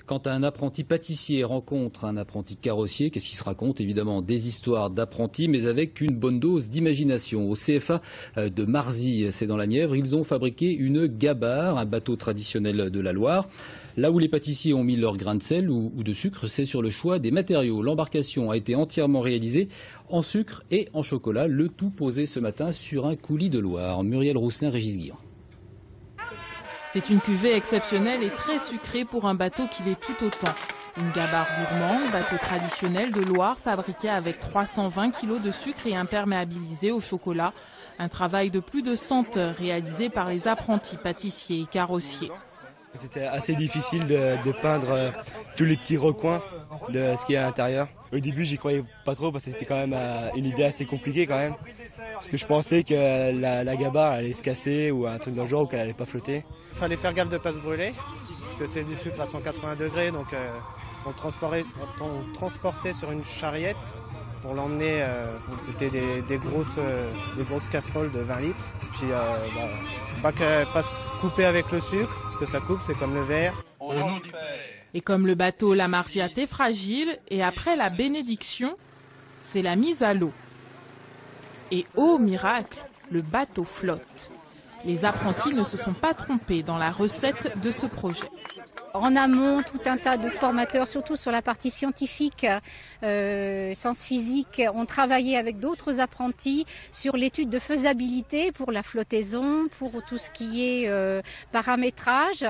Quand un apprenti pâtissier rencontre un apprenti carrossier, qu'est-ce qui se raconte? Évidemment, des histoires d'apprentis, mais avec une bonne dose d'imagination. Au CFA de Marzy, c'est dans la Nièvre, ils ont fabriqué une gabarre, un bateau traditionnel de la Loire. Là où les pâtissiers ont mis leur grain de sel ou de sucre, c'est sur le choix des matériaux. L'embarcation a été entièrement réalisée en sucre et en chocolat, le tout posé ce matin sur un coulis de Loire. Muriel Rousselin, Régis Guillon. C'est une cuvée exceptionnelle et très sucrée pour un bateau qui l'est tout autant. Une gabarre gourmande, bateau traditionnel de Loire, fabriqué avec 320 kg de sucre et imperméabilisé au chocolat. Un travail de plus de 100 heures réalisé par les apprentis pâtissiers et carrossiers. C'était assez difficile de peindre tous les petits recoins de ce qu'il y a à l'intérieur. Au début, j'y croyais pas trop parce que c'était quand même une idée assez compliquée quand même. Parce que je pensais que la gabarre allait se casser ou un truc dans le genre ou qu'elle allait pas flotter. Il fallait faire gaffe de ne pas se brûler parce que c'est du sucre à 180 degrés. Donc on transportait sur une charriette pour l'emmener. C'était des grosses casseroles de 20 litres. Puis pas se couper avec le sucre, parce que ça coupe, c'est comme le verre. Et comme le bateau, la Marviate est fragile, et après la bénédiction, c'est la mise à l'eau. Et oh miracle, le bateau flotte. Les apprentis ne se sont pas trompés dans la recette de ce projet. En amont, tout un tas de formateurs, surtout sur la partie scientifique, sciences physiques, ont travaillé avec d'autres apprentis sur l'étude de faisabilité pour la flottaison, pour tout ce qui est paramétrage,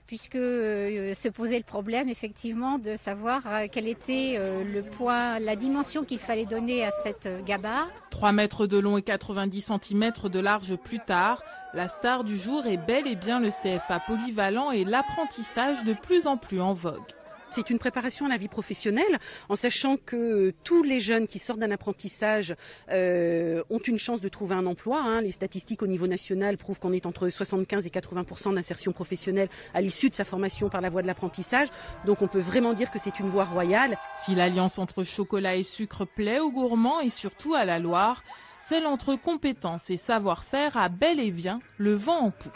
puisque se posait le problème effectivement de savoir quel était le poids, la dimension qu'il fallait donner à cette gabarre. 3 mètres de long et 90 cm de large plus tard, la star du jour est bel et bien le CFA polyvalent et l'apprentissage de plus en plus en vogue. C'est une préparation à la vie professionnelle, en sachant que tous les jeunes qui sortent d'un apprentissage ont une chance de trouver un emploi. Les statistiques au niveau national prouvent qu'on est entre 75 et 80% d'insertion professionnelle à l'issue de sa formation par la voie de l'apprentissage. Donc on peut vraiment dire que c'est une voie royale. Si l'alliance entre chocolat et sucre plaît aux gourmands et surtout à la Loire, celle entre compétences et savoir-faire a bel et bien le vent en poupe.